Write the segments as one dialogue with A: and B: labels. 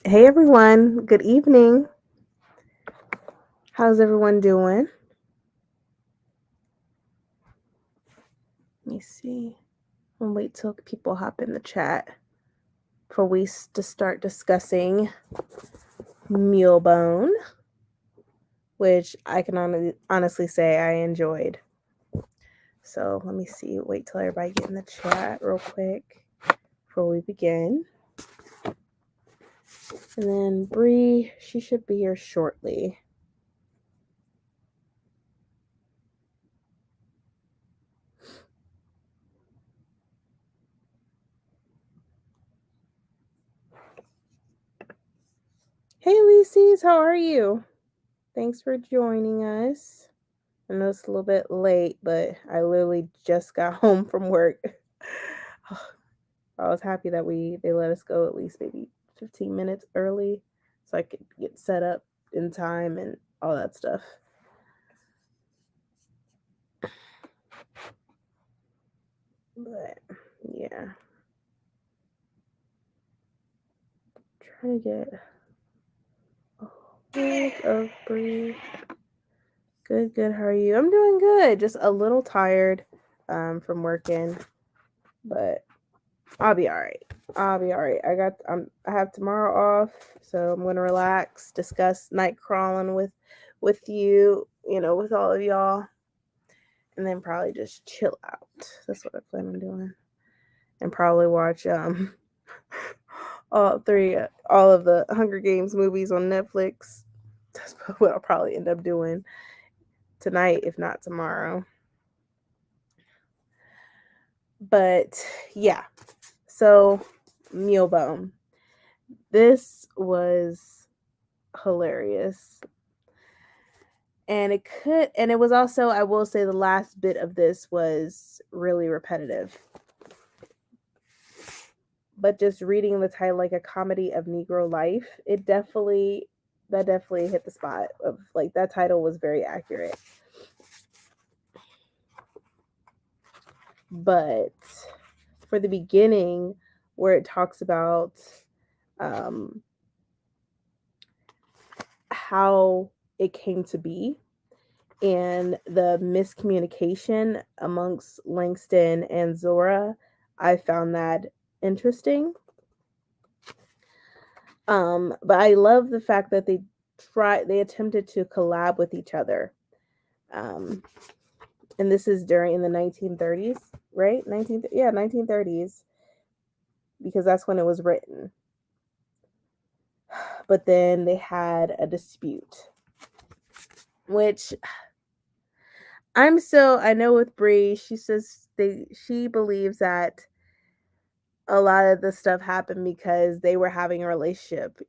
A: Hey everyone, good evening. How's everyone doing? Let me see. I'll wait till people hop in the chat for we to start discussing Mule Bone, which I can honestly say I enjoyed. So let me see. Wait till everybody get in the chat real quick before we begin. And then Bree, she should be here shortly. Hey Lisies, how are you? Thanks for joining us. I know it's a little bit late, but I literally just got home from work. I was happy that they let us go at least maybe 15 minutes early so I could get set up in time and all that stuff. But yeah. Trying to get a hold of Bree. Good. How are you? I'm doing good. Just a little tired from working, but I'll be all right. I have tomorrow off, so I'm gonna relax, discuss night crawling with you, with all of y'all, and then probably just chill out. That's what I plan on doing, and probably watch all of the Hunger Games movies on Netflix. That's what I'll probably end up doing tonight, if not tomorrow. But yeah, so Mule Bone. This was hilarious. And it was also, I will say, the last bit of this was really repetitive. But just reading the title, like, a comedy of Negro life, that definitely hit the spot of, like, that title was very accurate. But for the beginning, where it talks about how it came to be and the miscommunication amongst Langston and Zora, I found that interesting. But I love the fact that they attempted to collab with each other. And this is during the 1930s, right? 1930s, because that's when it was written. But then they had a dispute, which I know with Bree, she says she believes that a lot of the stuff happened because they were having a relationship,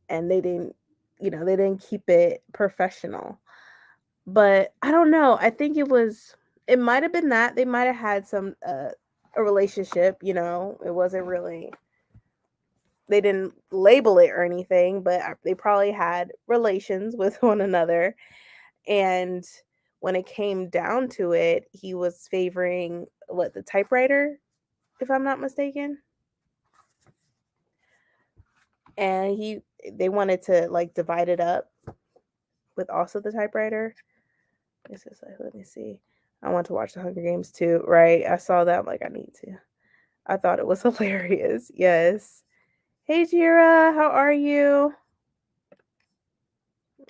A: and they didn't keep it professional. But I don't know. I think it might have been that they might have had a relationship, It wasn't really, they didn't label it or anything, but they probably had relations with one another. And when it came down to it, he was favoring the typewriter, if I'm not mistaken. And they wanted to, like, divide it up with also the typewriter. This is like, let me see. I want to watch the Hunger Games too, right? I saw that. I'm like, I need to. I thought it was hilarious. Yes. Hey, Jira, how are you?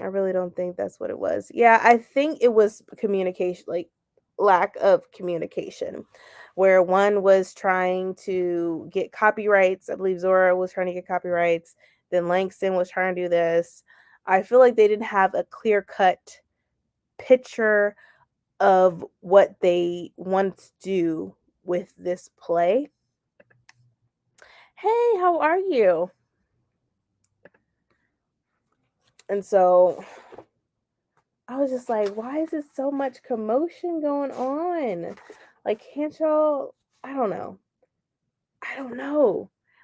A: I really don't think that's what it was. Yeah, I think it was communication, like lack of communication, where one was trying to get copyrights. I believe Zora was trying to get copyrights. Then Langston was trying to do this. I feel like they didn't have a clear cut picture of what they want to do with this play. Hey, how are you? And so I was just like, why is it so much commotion going on? Like, can't y'all? I don't know.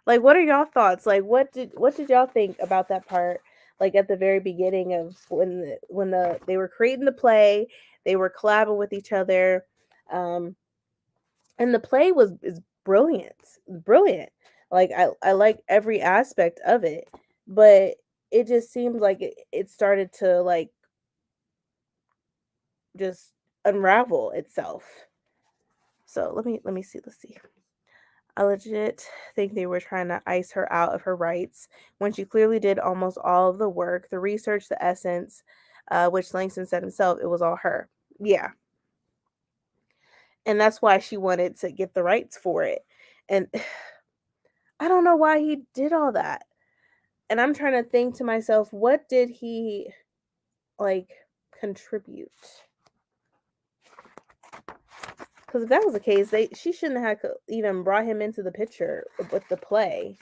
A: Like, what are y'all thoughts? Like, what did y'all think about that part? Like, at the very beginning of they were creating the play, they were collabing with each other, and the play is brilliant, brilliant. Like I like every aspect of it, but it just seems like it started to like just unravel itself. So let me see. Let's see. I legit think they were trying to ice her out of her rights when she clearly did almost all of the work, the research, the essence, which Langston said himself, it was all her. Yeah. And that's why she wanted to get the rights for it. And I don't know why he did all that. And I'm trying to think to myself, what did he like contribute? Because if that was the case, she shouldn't have even brought him into the picture with the play.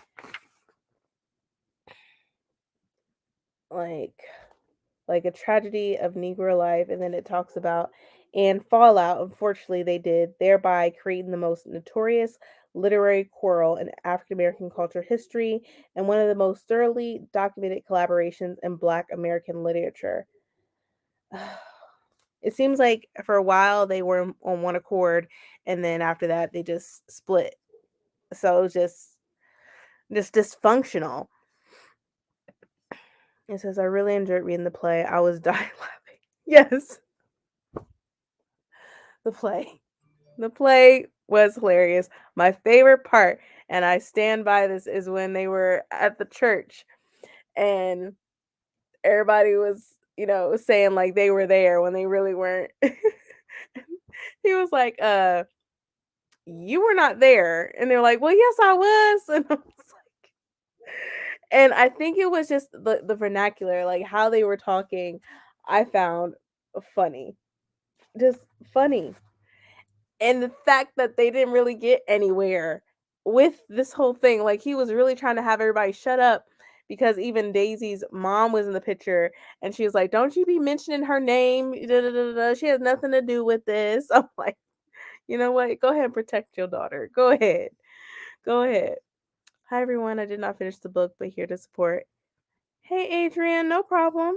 A: Like a tragedy of Negro life, and then it talks about and fallout. Unfortunately, they did, thereby creating the most notorious literary quarrel in African American culture history and one of the most thoroughly documented collaborations in Black American literature. It seems like for a while they were on one accord, and then after that they just split. So it was just dysfunctional. It says, I really enjoyed reading the play. I was dying laughing. Yes, the play. The play was hilarious. My favorite part, and I stand by this, is when they were at the church and everybody was, saying like they were there when they really weren't. He was like, you were not there. And they're like, well, yes, I was. And I was like, and I think it was just the vernacular, like how they were talking, I found funny. Just funny. And the fact that they didn't really get anywhere with this whole thing, like he was really trying to have everybody shut up because even Daisy's mom was in the picture and she was like, don't you be mentioning her name, da, da, da, da. She has nothing to do with this. I'm like, you know what, go ahead and protect your daughter, go ahead. Hi everyone, I did not finish the book but here to support. Hey Adrian, no problem.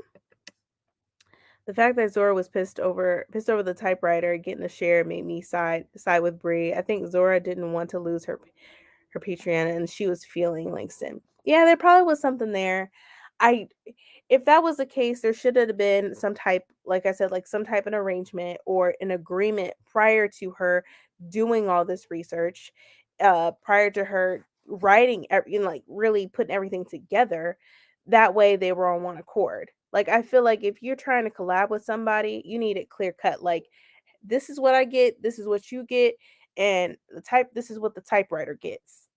A: The fact that Zora was pissed over the typewriter getting a share made me side with Bree. I think Zora didn't want to lose her Patreon and she was feeling Langston. Yeah, there probably was something there. I If that was the case, there should have been some type, like I said, like some type of arrangement or an agreement prior to her doing all this research, prior to her writing, like really putting everything together. That way they were on one accord. Like I feel like if you're trying to collab with somebody, you need it clear cut. Like this is what I get, this is what you get, and this is what the typewriter gets.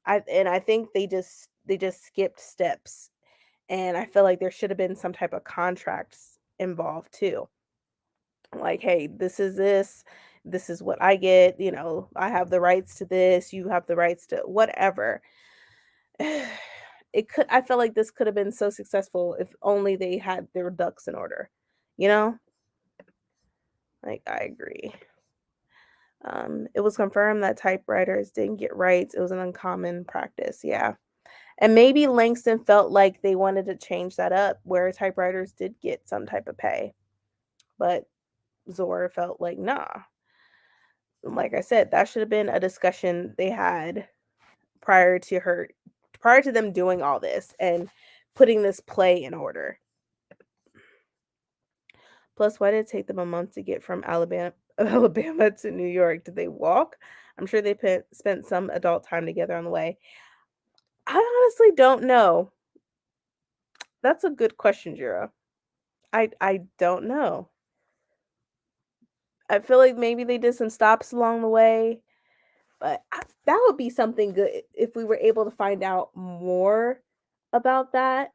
A: I think they just skipped steps, and I feel like there should have been some type of contracts involved too. Like, hey, this is what I get, I have the rights to this, you have the rights to whatever. I felt like this could have been so successful if only they had their ducks in order, you know? Like I agree. It was confirmed that typewriters didn't get rights. It was an uncommon practice. Yeah. And maybe Langston felt like they wanted to change that up where typewriters did get some type of pay. But Zora felt like, nah. Like I said, that should have been a discussion they had prior to them doing all this and putting this play in order. Plus, why did it take them a month to get from Alabama to New York? Did they walk? I'm sure they spent some adult time together on the way. I honestly don't know. That's a good question, Jira. I don't know. I feel like maybe they did some stops along the way, but that would be something good if we were able to find out more about that.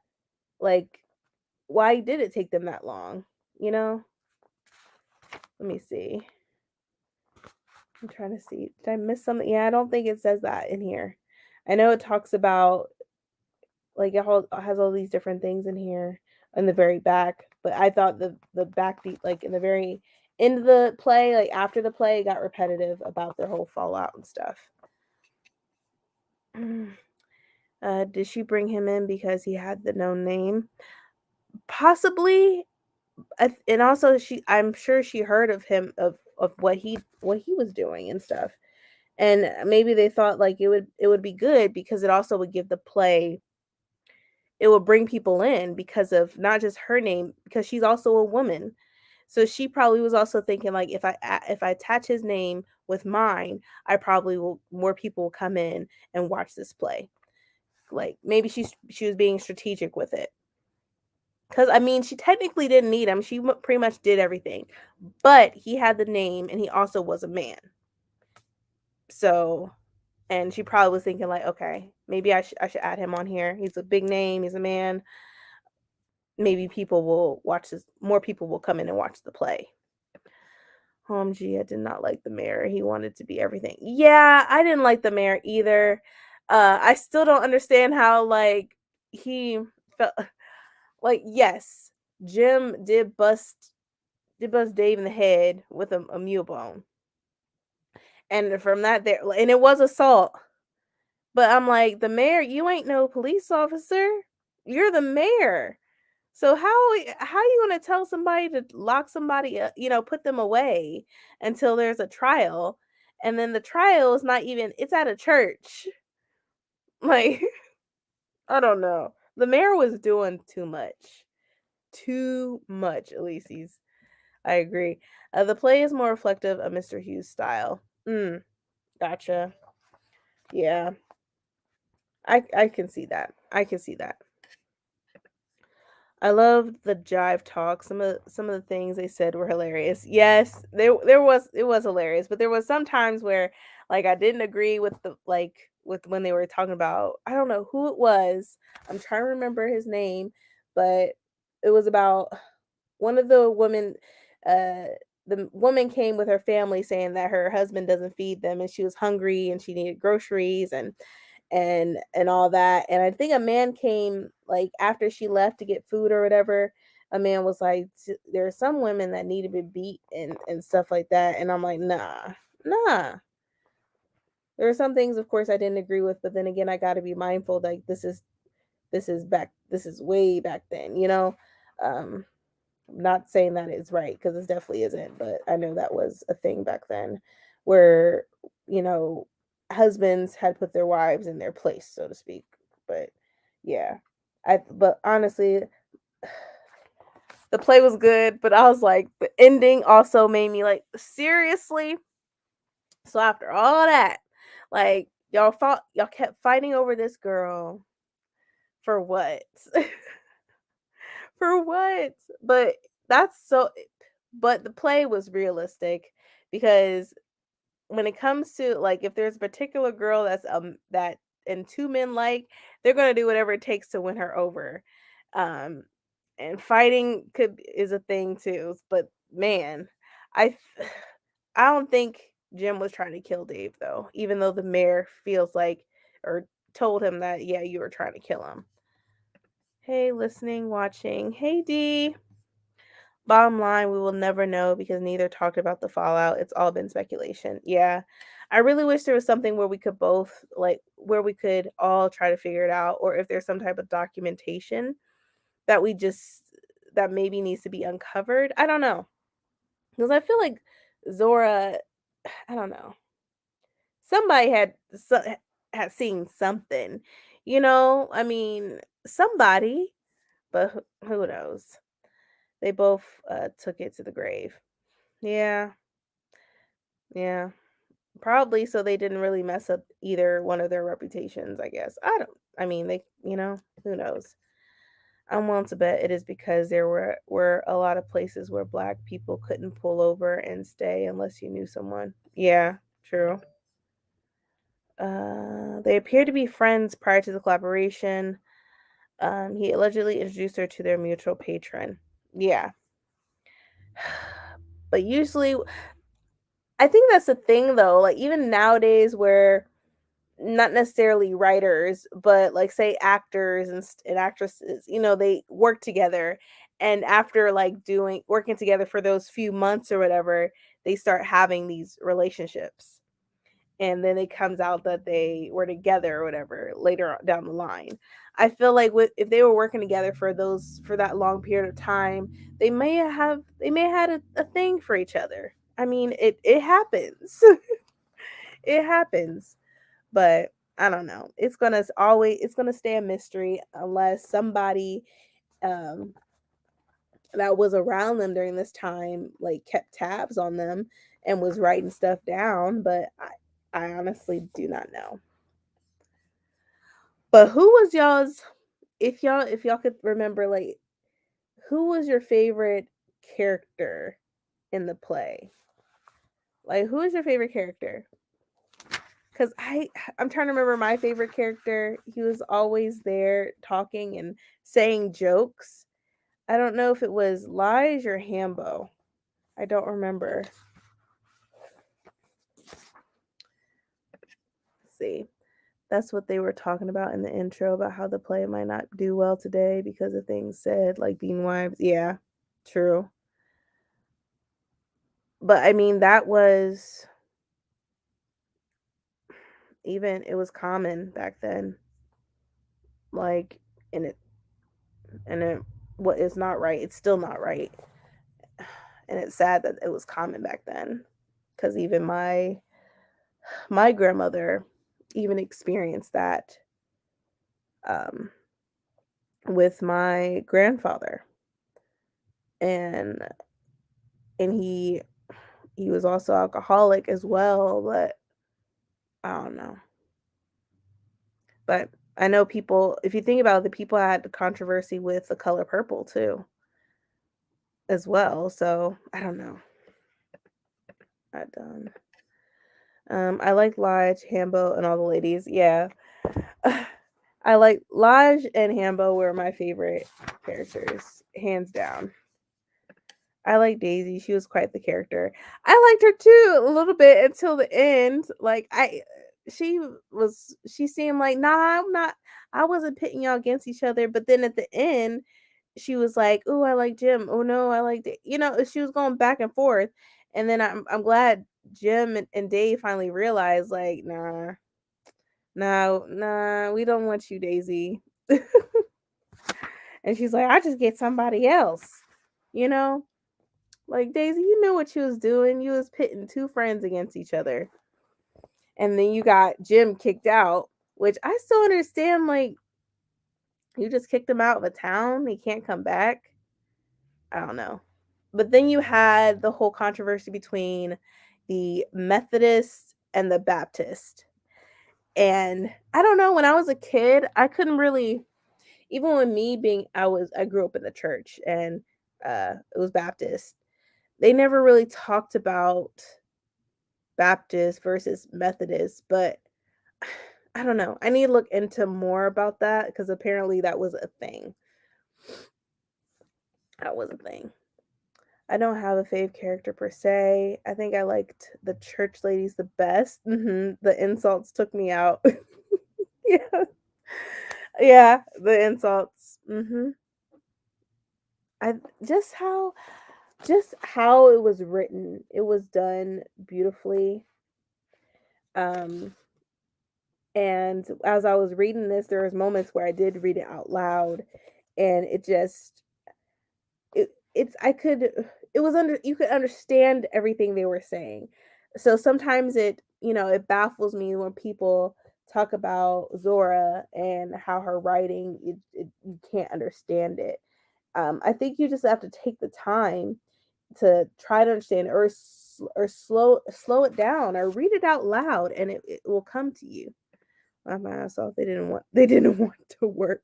A: Like, why did it take them that long? You know? Let me see. I'm trying to see. Did I miss something? Yeah, I don't think it says that in here. I know it talks about like has all these different things in here in the very back, but I thought the back deep like in the very end of the play, like after the play, got repetitive about their whole fallout and stuff. Did she bring him in because he had the known name? Possibly, and also I'm sure she heard of him of what he was doing and stuff, And maybe they thought like it would be good because it also would give the play, it would bring people in because of not just her name, because she's also a woman. So she probably was also thinking like if I attach his name with mine, I probably will, more people will come in and watch this play. Like maybe she was being strategic with it. Cuz I mean, she technically didn't need him. She pretty much did everything. But he had the name and he also was a man. So, and she probably was thinking like, okay, maybe I should add him on here. He's a big name, he's a man. Maybe people will watch this, more people will come in and watch the play. OMG, I did not like the mayor. He wanted to be everything. Yeah, I didn't like the mayor either. I still don't understand how like he felt like, yes, Jim did bust Dave in the head with a mule bone. And from that there, and it was assault. But I'm like, the mayor, you ain't no police officer. You're the mayor. So how you gonna tell somebody to lock somebody up, put them away until there's a trial, and then the trial is not even, it's at a church. Like, I don't know. The mayor was doing too much. Too much, Elise's. I agree. The play is more reflective of Mr. Hughes' style. Gotcha. Yeah. I can see that. I can see that. I love the jive talk. Some of the things they said were hilarious. Yes, there was, it was hilarious, but there was some times where like I didn't agree with the like with when they were talking about, I don't know who it was. I'm trying to remember his name, but it was about one of the women. The woman came with her family saying that her husband doesn't feed them and she was hungry and she needed groceries and all that. And I think a man came like after she left to get food or whatever. A man was like, there are some women that need to be beat and stuff like that. And I'm like, nah. There are some things, of course, I didn't agree with, but then again, I got to be mindful. Like this is way back then, Um, I'm not saying that it's right because it definitely isn't, but I know that was a thing back then where, you know, husbands had put their wives in their place, so to speak. But yeah. But honestly, the play was good, but I was like the ending also made me like, seriously? So after all that, like y'all kept fighting over this girl for what? For what? But that's so, but the play was realistic because when it comes to like if there's a particular girl that and two men like, they're going to do whatever it takes to win her over. Um and fighting could is a thing too, but man, I I don't think Jim was trying to kill Dave though, even though the mayor feels like or told him that yeah, you were trying to kill him. Hey, listening, watching. Hey, D. Bottom line, we will never know because neither talked about the fallout. It's all been speculation. Yeah. I really wish there was something where we could both, like, where we could all try to figure it out, or if there's some type of documentation that that maybe needs to be uncovered. I don't know. Because I feel like Zora, I don't know. Somebody had seen something, I mean, somebody, but who knows? They both took it to the grave. Yeah, yeah. Probably so they didn't really mess up either one of their reputations, I guess. I mean, who knows? I'm willing to bet it is because there were a lot of places where black people couldn't pull over and stay unless you knew someone. Yeah, true. They appear to be friends prior to the collaboration. He allegedly introduced her to their mutual patron. Yeah. But usually I think that's the thing though, like even nowadays where not necessarily writers, but like say actors and actresses, they work together and after like doing working together for those few months or whatever, they start having these relationships. And then it comes out that they were together or whatever later down the line. I feel like if they were working together for that long period of time, they may have had a thing for each other. I mean, it happens. It happens. But I don't know. It's gonna stay a mystery unless somebody um that was around them during this time like kept tabs on them and was writing stuff down. But I honestly do not know. But who was y'all's if y'all could remember, like, who was your favorite character in the play? Like, who is your favorite character? Because I'm trying to remember my favorite character. He was always there talking and saying jokes. I don't know if it was Lige or Hambo. I don't remember. Let's see. That's what they were talking about in the intro about how the play might not do well today because of things said, like Bean Wives. Yeah, true. But I mean, that was even, it was common back then. Like, and it, what is not right, it's still not right. And it's sad that it was common back then. Because even my grandmother even experienced that um, with my grandfather, and he was also alcoholic as well. But I don't know. But I know people. If you think about it, the people had the controversy with The Color Purple too, as well. So I don't know. I done. I like Lige, Hambo, and all the ladies. Yeah. I like Lige and Hambo were my favorite characters, hands down. I like Daisy. She was quite the character. I liked her too a little bit until the end. Like she seemed like, nah, I'm not, I wasn't pitting y'all against each other. But then at the end, she was like, oh, I like Jim. Oh no, I like she was going back and forth. And then I'm glad Jim and Dave finally realized, like, nah, no, nah, we don't want you, Daisy. And she's like, I just get somebody else. You know? Like, Daisy, you knew what you was doing. You was pitting two friends against each other. And then you got Jim kicked out, which I still understand. Like, you just kicked him out of a town. He can't come back. I don't know. But then you had the whole controversy between the Methodist and the Baptist. And I don't know, when I was a kid, I couldn't really, even with me being, I grew up in the church, and it was Baptist. They never really talked about Baptist versus Methodist, but I don't know. I need to look into more about that because apparently that was a thing. That was a thing. I don't have a fave character per se. I think I liked the church ladies the best. The insults took me out. Yeah. Yeah, the insults. I just how it was written. It was done beautifully. Um and as I was reading this, there was moments where I did read it out loud, and it's I could it was under you could understand everything they were saying. So sometimes it baffles me when people talk about Zora and how her writing, you can't understand it. I think you just have to take the time to try to understand, or slow it down, or read it out loud, and it will come to you. My ass off. They didn't want to work.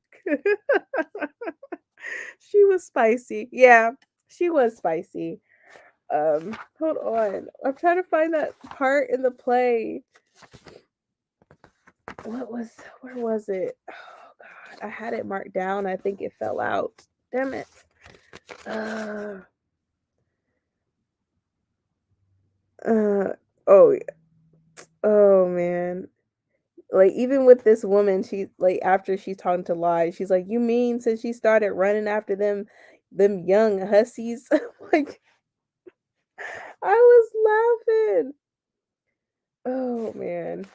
A: She was spicy. Yeah, she was spicy. Hold on. I'm trying to find that part in the play. Where was it? Oh god, I had it marked down. I think it fell out. Damn it. Uh, uh oh, oh man. Like, even with this woman, she, like, after she's talking to Lige, she's like, you mean since she started running after them young hussies? Like, I was laughing. Oh man.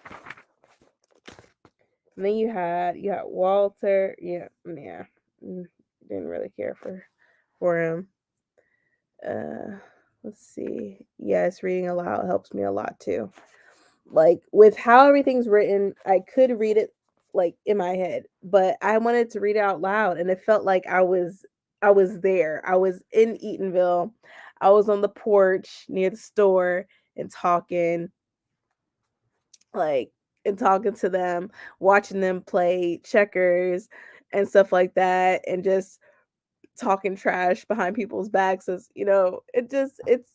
A: And then you had Walter. Yeah, yeah. Didn't really care for him. Uh let's see. Yes, reading aloud helps me a lot too. Like with how everything's written, I could read it like in my head, but I wanted to read it out loud, and it felt like I was there. I was in Eatonville. I was on the porch near the store and like talking to them, watching them play checkers and stuff like that, and just talking trash behind people's backs. As it's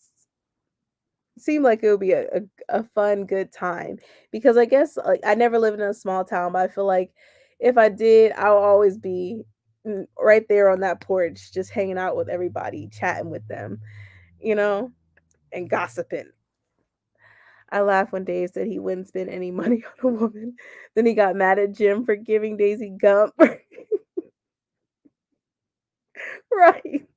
A: seemed like it would be a fun, good time, because I guess like I never lived in a small town, but I feel like if I did, I'll always be right there on that porch, just hanging out with everybody, chatting with them, you know, and gossiping. I laughed when Dave said he wouldn't spend any money on a woman. Then he got mad at Jim for giving Daisy gum. Right.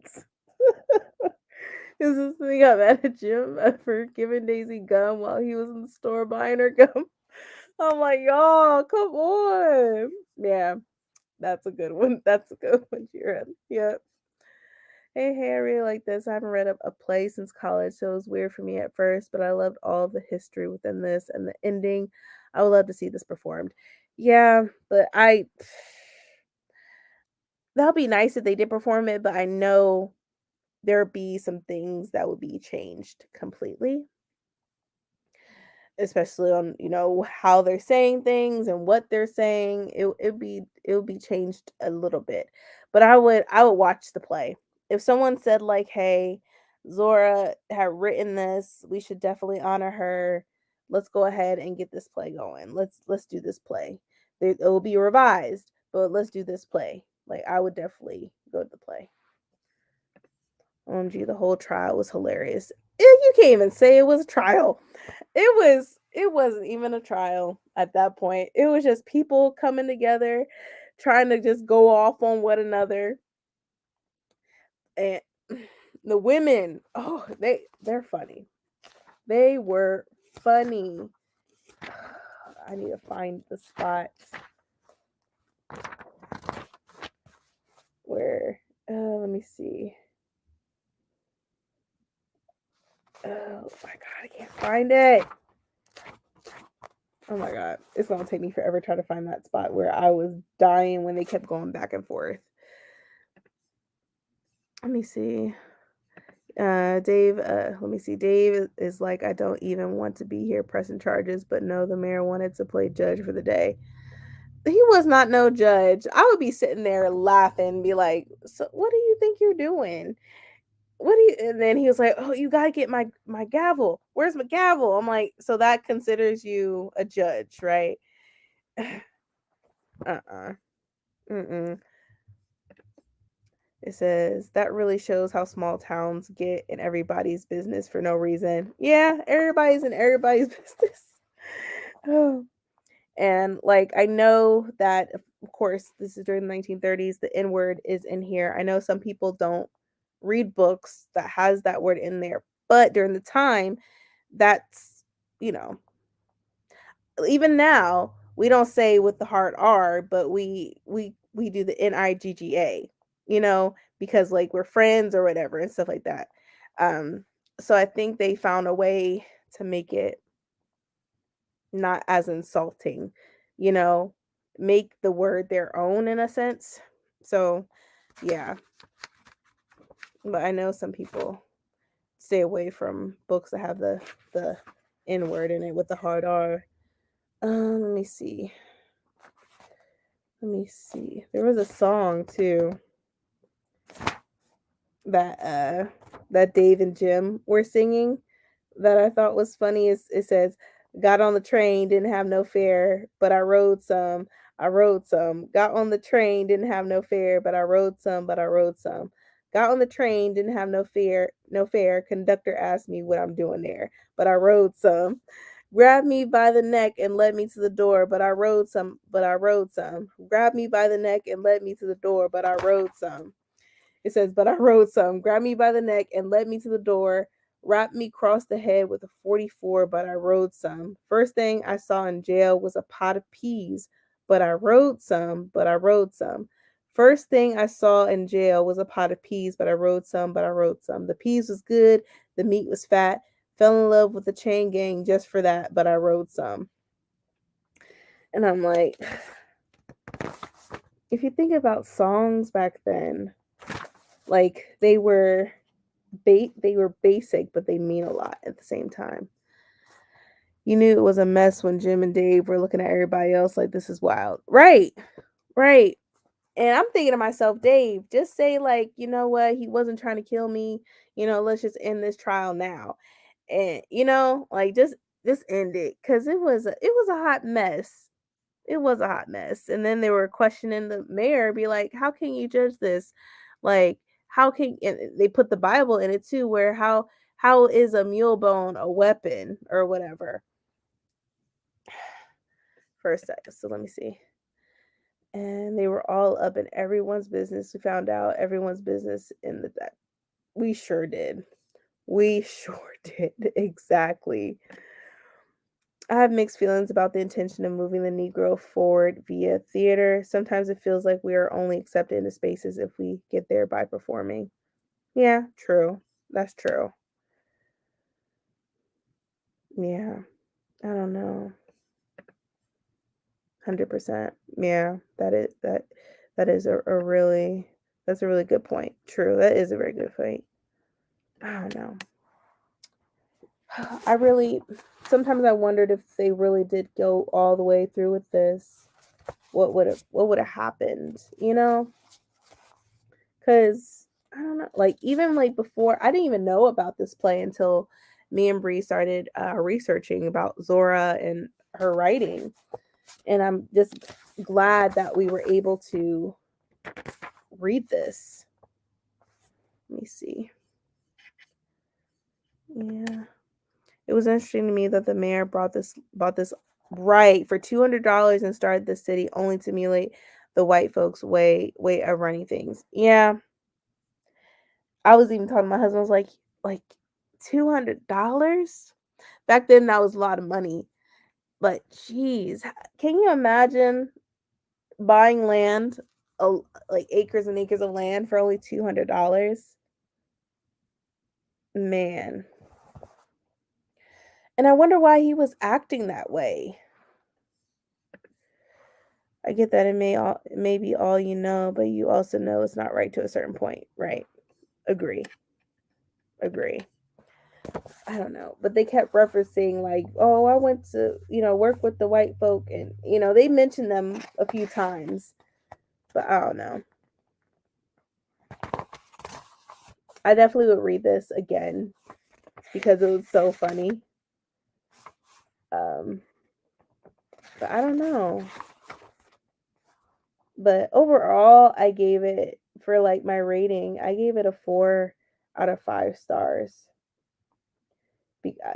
A: Is this thing got mad at Jim for giving Daisy gum while he was in the store buying her gum? I'm like, y'all, come on. Yeah, that's a good one. That's a good one, Jared. Yep. Hey, I really like this. I haven't read a play since college, so it was weird for me at first, but I loved all the history within this and the ending. I would love to see this performed. Yeah, but that'll be nice if they did perform it, but I know there'd be some things that would be changed completely, especially on how they're saying things and what they're saying. It would be changed a little bit, but I would watch the play. If someone said like, hey, Zora had written this, we should definitely honor her, let's go ahead and get this play going, let's do this play. It will be revised, but let's do this play. Like, I would definitely go to the play. OMG, the whole trial was hilarious. You can't even say it was a trial. It wasn't even a trial at that point. It was just people coming together, trying to just go off on one another. And the women, oh, they're funny. They were funny. I need to find the spot where let me see. Oh my god, I can't find it. Oh my god, it's gonna take me forever trying to find that spot where I was dying when they kept going back and forth. Let me see. Dave, let me see. Dave is like, I don't even want to be here pressing charges, but no, the mayor wanted to play judge for the day. He was not no judge. I would be sitting there laughing, be like, so what do you think you're doing? What do you, and then he was like, oh, you gotta get my gavel. Where's my gavel? I'm like, so that considers you a judge, right? Uh-uh. Mm-mm. It says that really shows how small towns get in everybody's business for no reason. Yeah, everybody's in everybody's business. Oh. And like, I know that of course this is during the 1930s, the N word is in here. I know some people don't read books that has that word in there, but during the time, that's, you know, even now we don't say with the hard R, but we do the Nigga, because like we're friends or whatever and stuff like that. Um, so I think they found a way to make it not as insulting, you know, make the word their own in a sense. So yeah, but I know some people stay away from books that have the N word in it with the hard R. Let me see. Let me see. There was a song too that that Dave and Jim were singing that I thought was funny. It says, got on the train, didn't have no fare, but I rode some. I rode some. Got on the train, didn't have no fare, but I rode some, but I rode some. Got on the train, didn't have no fare, no fare. Conductor asked me what I'm doing there, but I rode some. Grabbed me by the neck and led me to the door, but I rode some, but I rode some. Grabbed me by the neck and led me to the door, but I rode some. It says, but I rode some. Grabbed me by the neck and led me to the door, wrapped me across the head with a 44, but I rode some. First thing I saw in jail was a pot of peas, but I rode some, but I rode some. First thing I saw in jail was a pot of peas, but I rode some, but I rode some. The peas was good, the meat was fat. fell in love with the chain gang just for that, but I rode some. And I'm like, if you think about songs back then, like they were basic, but they mean a lot at the same time. You knew it was a mess when Jim and Dave were looking at everybody else like, this is wild. Right. Right. And I'm thinking to myself, Dave, just say like, you know what, he wasn't trying to kill me. Let's just end this trial now. And like just end it, cuz it was a hot mess. It was a hot mess. And then they were questioning the mayor, be like, how can you judge this? Like, how can, and they put the Bible in it too, where how is a mule bone a weapon or whatever? For a second. So let me see. And they were all up in everyone's business. We found out everyone's business in the back. We sure did. We sure did. Exactly. I have mixed feelings about the intention of moving the Negro forward via theater. Sometimes it feels like we are only accepted into spaces if we get there by performing. Yeah, true. That's true. Yeah, I don't know. 100%. Yeah, that is a really that's a really good point. True. That is a very good point. I don't know. I really sometimes I wondered if they really did go all the way through with this. What would have happened, Cuz I don't know, like even like before I didn't even know about this play until me and Bree started researching about Zora and her writing, and I'm just glad that we were able to read this. Let me see. Yeah. It was interesting to me that the mayor bought this right for $200 and started the city only to emulate the white folks' way of running things. Yeah, I was even talking to my husband. I was like $200 back then. That was a lot of money. But geez, can you imagine buying land, like acres and acres of land for only $200? Man, and I wonder why he was acting that way. I get that it may be all you know, but you also know it's not right to a certain point, right? Agree. Agree. I don't know, but they kept referencing like, "Oh, I went to, work with the white folk," and they mentioned them a few times, but I don't know. I definitely would read this again because it was so funny. Um, but I don't know. But overall, I gave it for like my rating. I gave it a 4 out of 5 stars.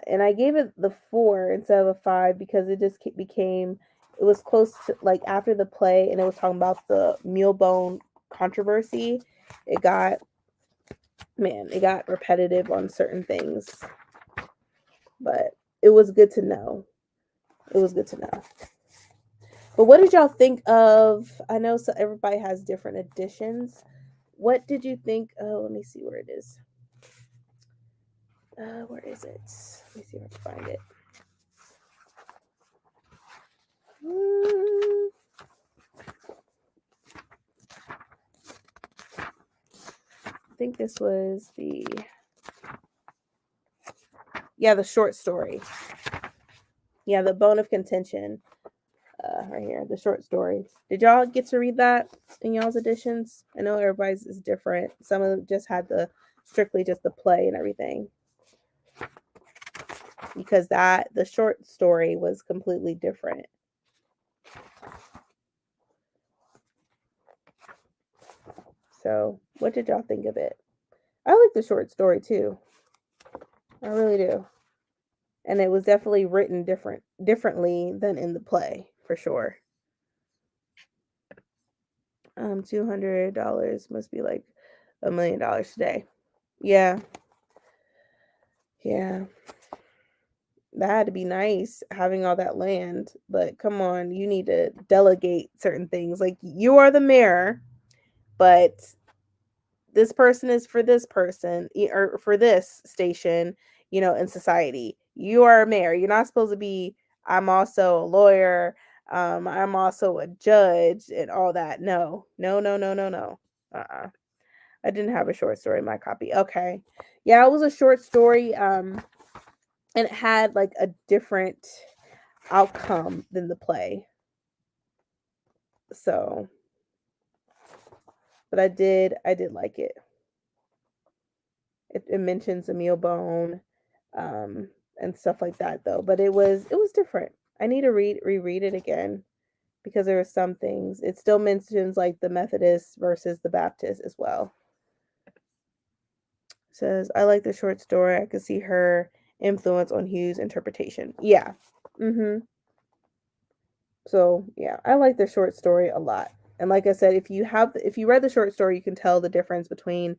A: And I gave it the 4 instead of a 5 because it just became it was close to like after the play and it was talking about the Mule Bone controversy. It got it got repetitive on certain things, but it was good to know. It was good to know. But what did y'all think of? I know so everybody has different editions. What did you think? Oh, let me see where it is. Where is it? Let me see if I can find it. I think this was the short story. Yeah, the bone of contention. Right here, the short story. Did y'all get to read that in y'all's editions? I know everybody's is different. Some of them just had strictly just the play and everything. Because the short story was completely different. So, what did y'all think of it? I like the short story too. I really do. And it was definitely written differently than in the play, for sure. $200 must be like $1 million today. Yeah. Yeah. That had to be nice having all that land, but come on, you need to delegate certain things. Like you are the mayor, but this person is for this person or for this station. in society. You are a mayor. You're not supposed to be, I'm also a lawyer. I'm also a judge and all that. No, no, no, no, no, no. I didn't have a short story in my copy. Okay. Yeah, it was a short story. And it had like a different outcome than the play. So, but I did like it. It mentions a Mule Bone, and stuff like that though. But it was different. I need to reread it again because there are some things. It still mentions like the Methodists versus the Baptists as well. It says, I like the short story. I could see her influence on Hughes' interpretation. Yeah. So yeah, I like the short story a lot. And like I said, if you read the short story, you can tell the difference between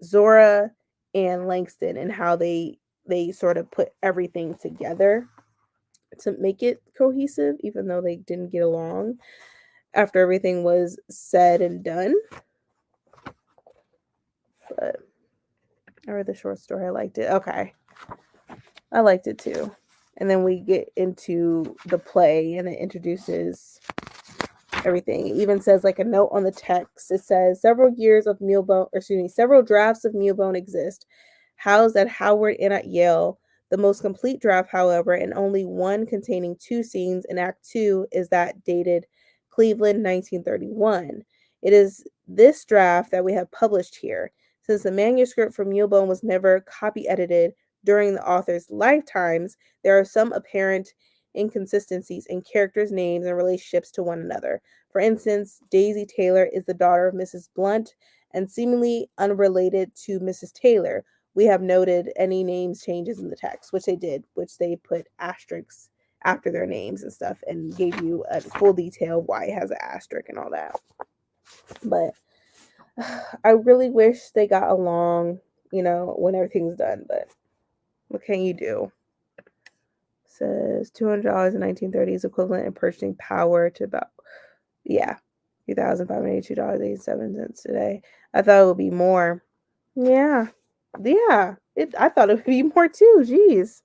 A: Zora and Langston and how they sort of put everything together to make it cohesive, even though they didn't get along after everything was said and done. But I read the short story. I liked it. Okay. I liked it too. And then we get into the play and it introduces everything. It even says like a note on the text. It says several drafts of Mule Bone exist, housed at Howard and at Yale. The most complete draft, however, and only one containing 2 scenes in Act 2 is that dated Cleveland 1931. It is this draft that we have published here. Since the manuscript for Mule Bone was never copy edited during the author's lifetimes, there are some apparent inconsistencies in characters' names and relationships to one another. For instance, Daisy Taylor is the daughter of Mrs. Blunt and seemingly unrelated to Mrs. Taylor. We have noted any names changes in the text, which they did, which they put asterisks after their names and stuff and gave you a full detail of why it has an asterisk and all that. But I really wish they got along, when everything's done, but what can you do? It says $200 in 1930 is equivalent in purchasing power to about, yeah, $2,582.87 today. I thought it would be more. Yeah. Yeah. I thought it would be more too. Jeez.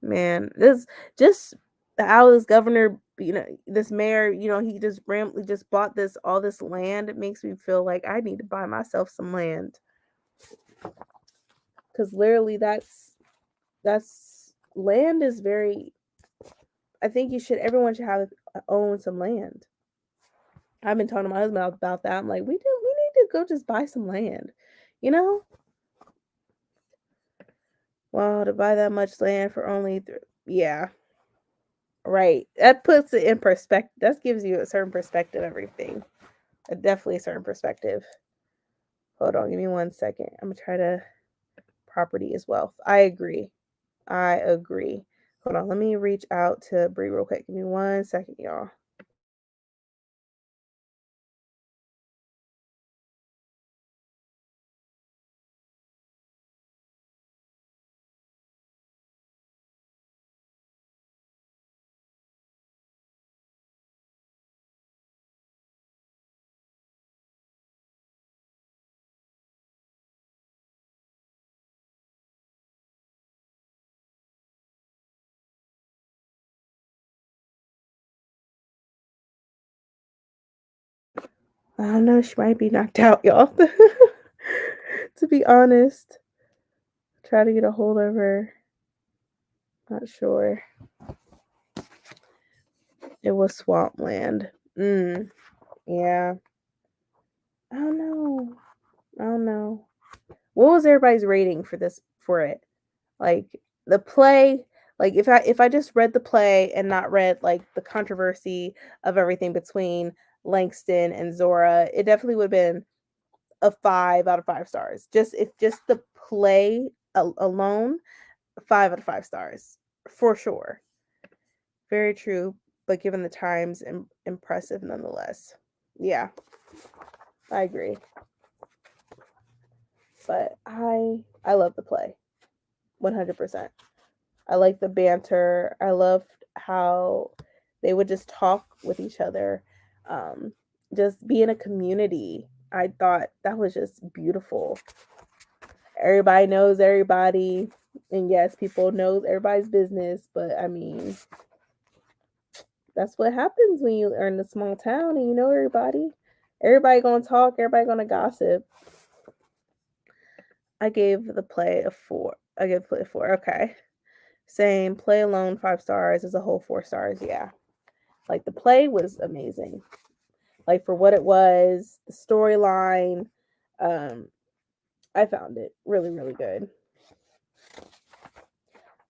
A: Man. Just how this governor, this mayor, he just randomly just bought all this land. It makes me feel like I need to buy myself some land. Because literally that's land is very, I think everyone should own some land. I've been talking to my husband about that. I'm like, we need to go just buy some land, you know? Well, to buy that much land for only yeah, right. That puts it in perspective. That gives you a certain perspective of everything. Definitely a certain perspective. Hold on, give me 1 second. I'm gonna try to property is wealth. I agree. Hold on, let me reach out to Bree real quick. Give me 1 second, y'all. I don't know, she might be knocked out, y'all. To be honest. Try to get a hold of her. Not sure. It was swampland. Yeah. I don't know. What was everybody's rating for it? Like the play, like if I just read the play and not read like the controversy of everything between Langston and Zora, it definitely would have been a 5 out of 5 stars. Just the play alone, 5 out of 5 stars for sure. Very true, but given the times, impressive nonetheless. Yeah, I agree. But I love the play, 100%. I like the banter. I loved how they would just talk with each other, just be in a community. I thought that was just beautiful. everybody knows everybody. And yes, people knows everybody's business, but I mean, that's what happens when you are in a small town and you know everybody. Everybody gonna talk, everybody gonna gossip. I gave the play a 4. I gave the play a 4. Okay. Same. Play alone, 5 stars. As a whole, 4 stars. Yeah. Like the play was amazing. Like for what it was, the storyline. I found it really, really good.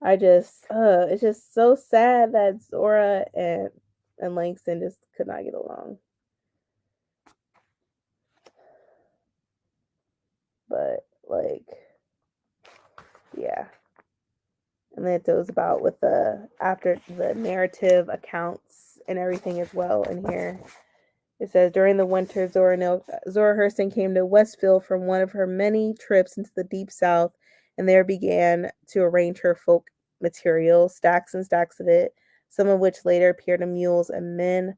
A: It's just so sad that Zora and Langston just could not get along. But like, yeah. And then it goes about with the after the narrative accounts and everything as well in here. It says during the winter, Zora Hurston came to Westfield from one of her many trips into the deep south, and there began to arrange her folk material, stacks and stacks of it, some of which later appeared in Mules and Men.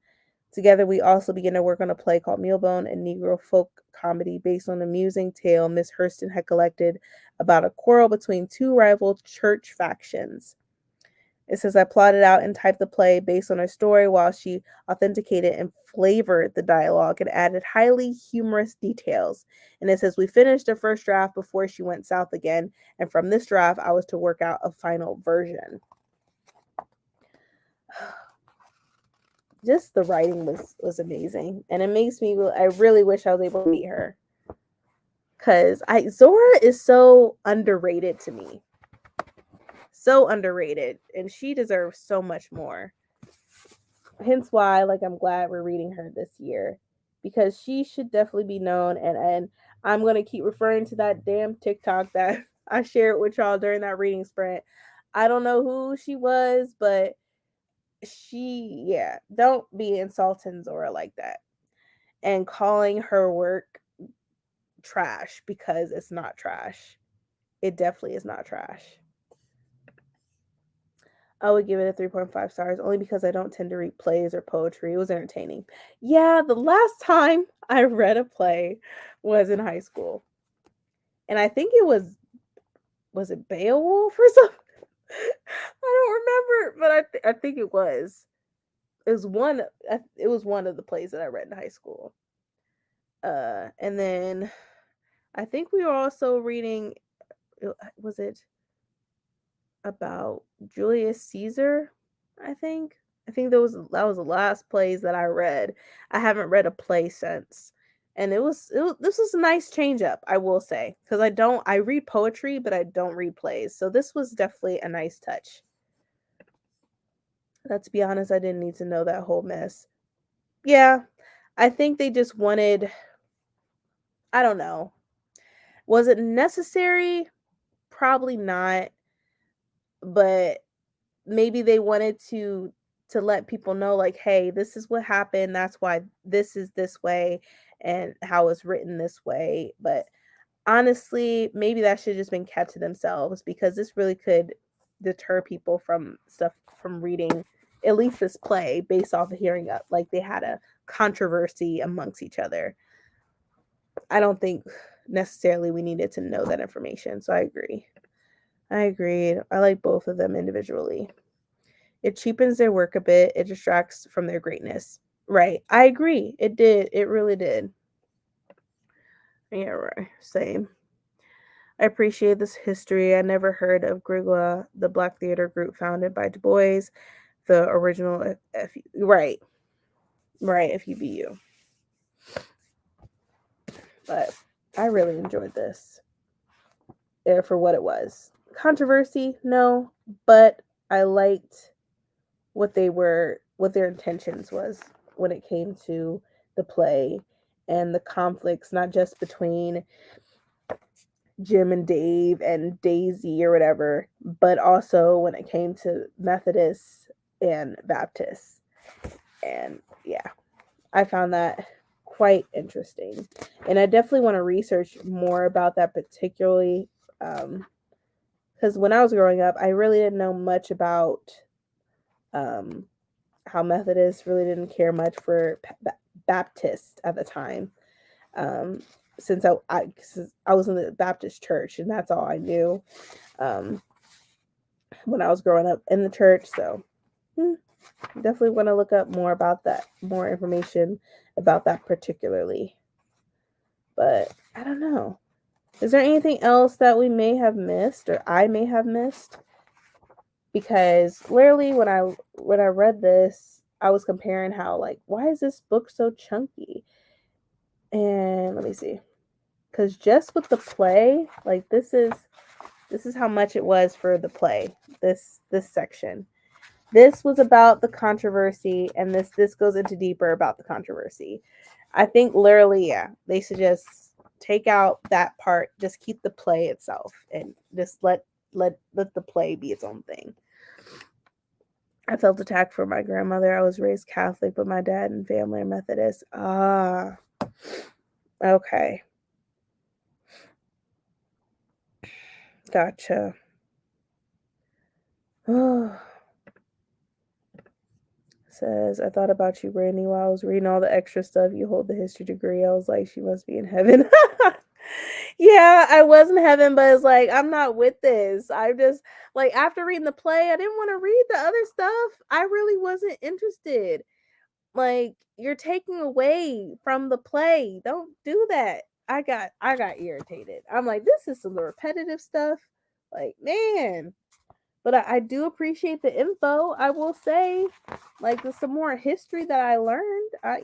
A: Together, we also began to work on a play called Mule Bone, a Negro folk comedy based on an amusing tale Miss Hurston had collected about a quarrel between two rival church factions. It says, I plotted out and typed the play based on her story while she authenticated and flavored the dialogue and added highly humorous details. And it says, we finished the first draft before she went south again. And from this draft, I was to work out a final version. Just the writing was amazing. And it makes me, I really wish I was able to meet her. Because Zora is so underrated to me. So underrated. And she deserves so much more. Hence why, like, I'm glad we're reading her this year, because she should definitely be known. And I'm gonna keep referring to that damn TikTok that I shared with y'all during that reading sprint. I don't know who she was, but don't be insulting Zora like that and calling her work trash, because it's not trash. It definitely is not trash. I would give it a 3.5 stars only because I don't tend to read plays or poetry. It was entertaining. Yeah, the last time I read a play was in high school. And I think it was it Beowulf or something? I don't remember, but I think it was. It was one of the plays that I read in high school. And then I think we were also reading, was it about Julius Caesar? I think. I think that was the last plays that I read. I haven't read a play since. And this was a nice change up, I will say, because I read poetry, but I don't read plays. So this was definitely a nice touch. Let's be honest, I didn't need to know that whole mess. Yeah, I think they just wanted, I don't know. Was it necessary? Probably not, but maybe they wanted to let people know, like, hey, this is what happened, that's why this is this way and how it's written this way. But honestly, maybe that should have just been kept to themselves, because this really could deter people from reading at least this play based off of hearing up like they had a controversy amongst each other. I don't think necessarily we needed to know that information. So I agreed. I like both of them individually. It cheapens their work a bit. It distracts from their greatness. Right. I agree. It did. It really did. Yeah, right. Same. I appreciate this history. I never heard of Grigua, the Black theater group founded by Du Bois, the original right. Right, FUBU. But I really enjoyed this. For what it was. Controversy, no, but I liked what their intentions was when it came to the play and the conflicts, not just between Jim and Dave and Daisy or whatever, but also when it came to Methodists and Baptists. And yeah, I found that quite interesting. And I definitely want to research more about that, particularly because when I was growing up, I really didn't know much about how Methodists really didn't care much for Baptists at the time. since I was in the Baptist church, and that's all I knew when I was growing up in the church. So definitely want to look up more about that, more information about that particularly. But I don't know. Is there anything else that we may have missed or I may have missed? Because literally when I read this, I was comparing how, like, why is this book so chunky? And let me see. Cuz just with the play, like this is how much it was for the play. This section. This was about the controversy, and this goes into deeper about the controversy. I think literally, yeah, they should just take out that part, just keep the play itself, and just let the play be its own thing. I felt attacked for my grandmother. I was raised Catholic, but my dad and family are Methodist. Ah, okay, gotcha. Says, I thought about you, Brandy, while I was reading all the extra stuff. You hold the history degree. I was like, she must be in heaven. Yeah, I was in heaven, but it's like, I'm not with this. I just, like, after reading the play, I didn't want to read the other stuff. I really wasn't interested. Like, you're taking away from the play. Don't do that. I got irritated. I'm like, this is some repetitive stuff. Like, man. But I do appreciate the info. I will say, like, there's some more history that I learned. I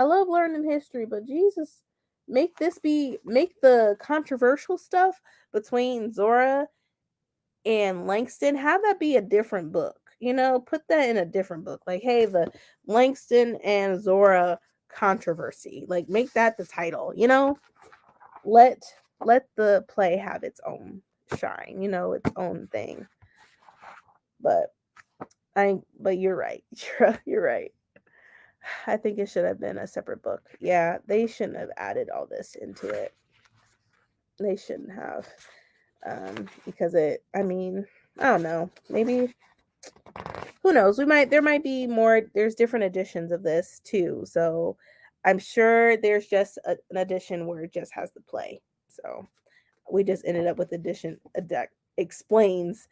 A: love learning history, but Jesus, make the controversial stuff between Zora and Langston, have that be a different book. Put that in a different book. Like, hey, the Langston and Zora controversy. Like, make that the title. Let the play have its own shine. Its own thing. But you're right. You're right. I think it should have been a separate book. Yeah, they shouldn't have added all this into it. They shouldn't have. Because I don't know. Maybe, who knows? There might be more. There's different editions of this too. So I'm sure there's just an edition where it just has the play. So we just ended up with a deck explains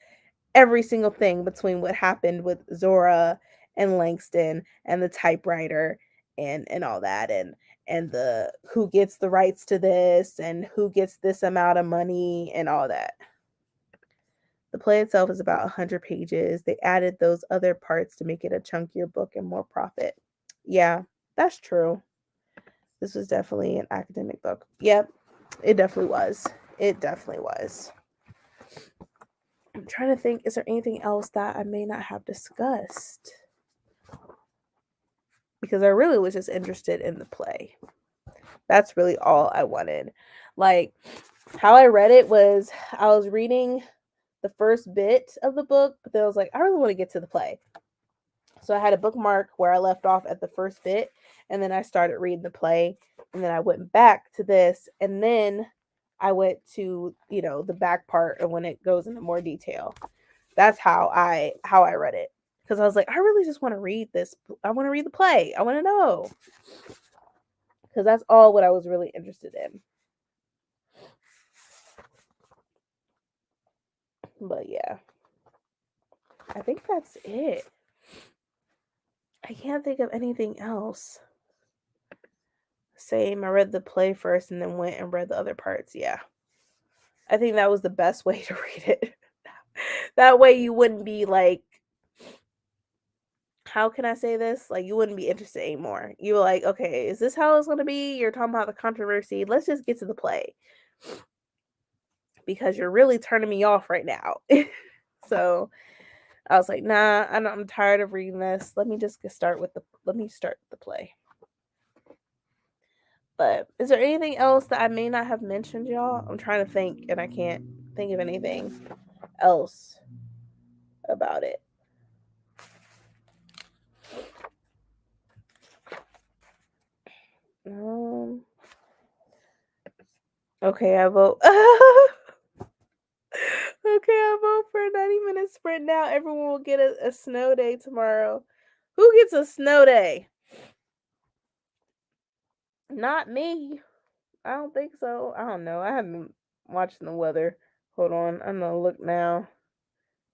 A: every single thing between what happened with Zora and Langston and the typewriter and all that, and the who gets the rights to this and who gets this amount of money and all that. The play itself is about 100 pages. They added those other parts to make it a chunkier book and more profit. Yeah, that's true. This was definitely an academic book. Yep, it definitely was. It definitely was. I'm trying to think, is there anything else that I may not have discussed? Because I really was just interested in the play. That's really all I wanted. Like, how I read it was, I was reading the first bit of the book, but then I was like, I really want to get to the play. So I had a bookmark where I left off at the first bit, and then I started reading the play, and then I went back to this, and then I went to, the back part of when it goes into more detail. That's how I read it. Because I was like, I really just want to read this. I want to read the play. I want to know. Because that's all what I was really interested in. But yeah, I think that's it. I can't think of anything else. Same, I read the play first and then went and read the other parts. Yeah. I think that was the best way to read it. That way you wouldn't be like, how can I say this? Like, you wouldn't be interested anymore. You were like, okay, is this how it's going to be? You're talking about the controversy. Let's just get to the play. Because you're really turning me off right now. So I was like, nah, I'm tired of reading this. Let me start the play. But is there anything else that I may not have mentioned, y'all? I'm trying to think, and I can't think of anything else about it. Okay, I vote. Okay, I vote for a 90-minute sprint now. Everyone will get a snow day tomorrow. Who gets a snow day? Not me. I don't think so. I don't know. I haven't been watching the weather. Hold on. I'm gonna look now.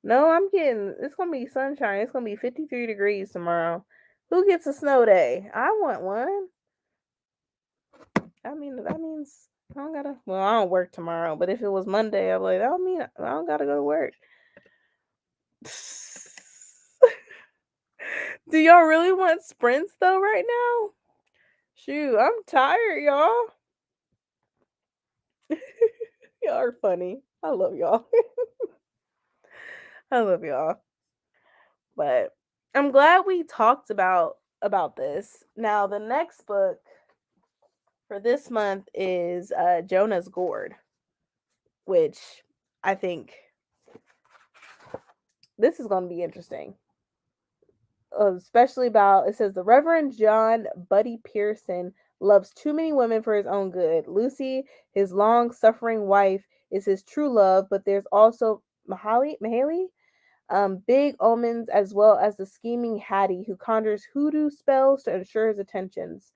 A: No, I'm getting. It's gonna be sunshine. It's gonna be 53 degrees tomorrow. Who gets a snow day? I want one. I mean, that means I don't gotta. Well, I don't work tomorrow. But if it was Monday, I'm like, that don't mean I don't gotta go to work. Do y'all really want sprints though right now? Shoot, I'm tired, y'all. Y'all are funny. I love y'all. I love y'all. But I'm glad we talked about this. Now the next book for this month is Jonah's Gourd, which I think this is going to be interesting. Especially about, it says, the Reverend John Buddy Pearson loves too many women for his own good. Lucy, his long suffering wife, is his true love, but there's also Mahaley, big omens, as well as the scheming Hattie who conjures hoodoo spells to ensure his attentions.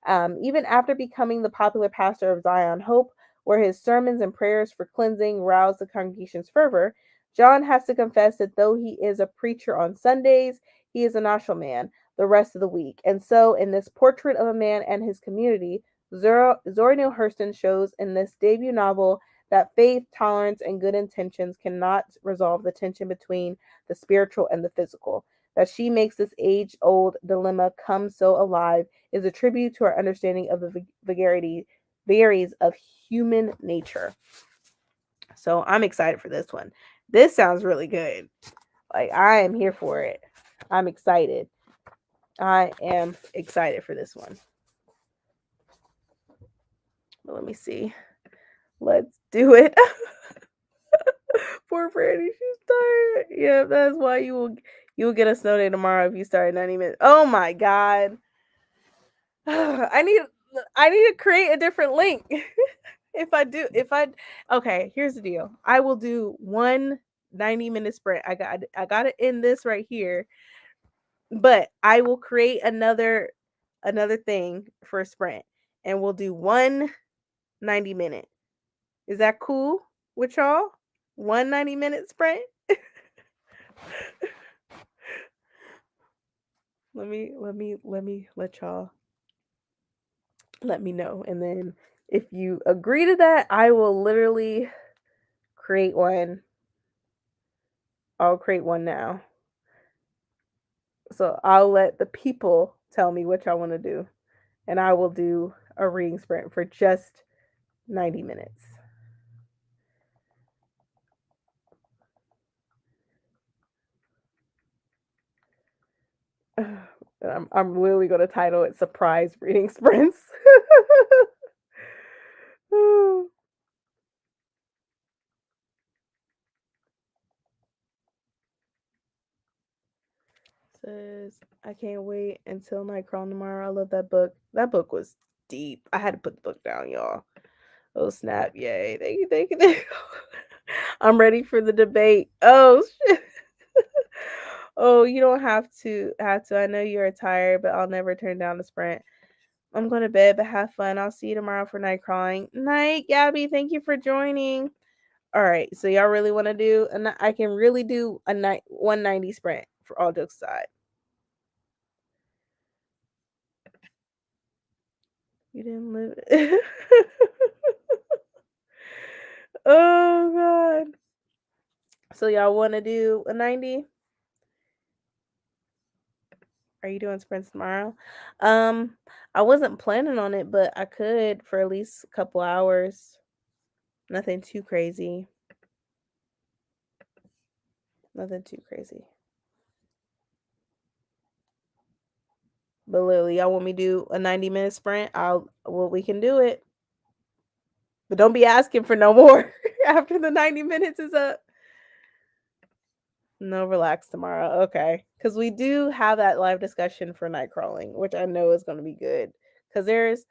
A: Even after becoming the popular pastor of Zion Hope, where his sermons and prayers for cleansing roused the congregation's fervor, John has to confess that though he is a preacher on Sundays, he is a natural man the rest of the week. And so, in this portrait of a man and his community, Zora Neale Hurston shows in this debut novel that faith, tolerance, and good intentions cannot resolve the tension between the spiritual and the physical. That she makes this age old dilemma come so alive is a tribute to our understanding of the vagaries of human nature. So I'm excited for this one. This sounds really good. Like, I am here for it. I'm excited. I am excited for this one. But let me see. Let's do it. Poor Franny, she's tired. Yeah, that's why you will get a snow day tomorrow if you start at 90 minutes. Oh my god. I need to create a different link. Okay, here's the deal. I will do one 90-minute sprint. I got it in this right here. But I will create another thing for a sprint, and we'll do one 90-minute. Is that cool with y'all? One 90-minute sprint? let y'all let me know, and then if you agree to that, I will literally create one. I'll create one now. So I'll let the people tell me what y'all want to do, and I will do a reading sprint for just 90 minutes. I'm literally going to title it Surprise Reading Sprints. Says, I can't wait until Nightcrawler tomorrow. I love that book. That book was deep. I had to put the book down, y'all. Oh, snap. Yay. Thank you. I'm ready for the debate. Oh, shit. Oh, you don't have to. I know you're tired, but I'll never turn down the sprint. I'm going to bed, but have fun. I'll see you tomorrow for night crawling. Night, Gabby. Thank you for joining. All right, so y'all really want to do, and I can really do a 190 sprint for all jokes aside. You didn't live it. Oh god. So y'all want to do a 90? Are you doing sprints tomorrow? I wasn't planning on it, but I could for at least a couple hours. Nothing too crazy. Nothing too crazy. But literally, y'all want me to do a 90-minute sprint? We can do it. But don't be asking for no more after the 90 minutes is up. No, relax tomorrow. Okay. Because we do have that live discussion for night crawling, which I know is going to be good. Because there's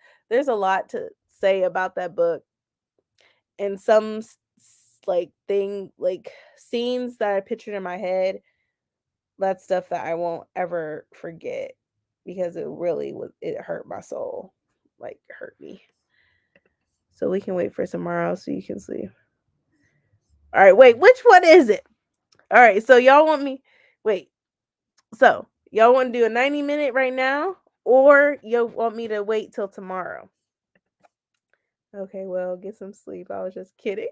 A: a lot to say about that book. And some scenes that I pictured in my head, that's stuff that I won't ever forget. Because it really it hurt my soul. Like, it hurt me. So we can wait for tomorrow so you can sleep. All right, wait, which one is it? All right, so y'all want me, wait, so y'all want to do a 90-minute right now, or you want me to wait till tomorrow? Okay, well, get some sleep. I was just kidding.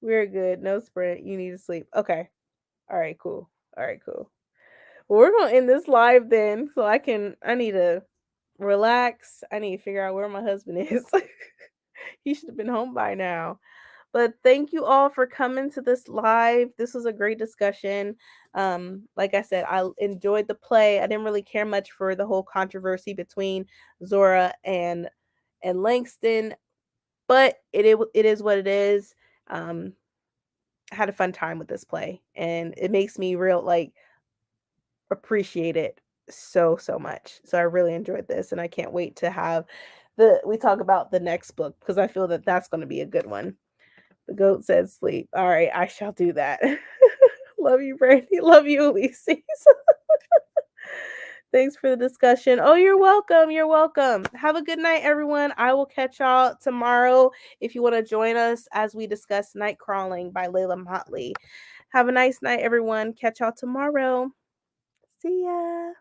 A: We're good. No sprint. You need to sleep. Okay. All right, cool. All right, cool. Well, we're gonna end this live then, so I need to relax. I need to figure out where my husband is. He should have been home by now. But thank you all for coming to this live. This was a great discussion. Like I said, I enjoyed the play. I didn't really care much for the whole controversy between Zora and Langston, but it is what it is. I had a fun time with this play, and it makes me real appreciate it so much. So I really enjoyed this, and I can't wait to have we talk about the next book, because I feel that that's going to be a good one. The goat said sleep. All right, I shall do that. Love you, Brandy. Love you, Ulysses. Thanks for the discussion. Oh, you're welcome. You're welcome. Have a good night, everyone. I will catch y'all tomorrow if you want to join us as we discuss Night Crawling by Layla Motley. Have a nice night, everyone. Catch y'all tomorrow. See ya.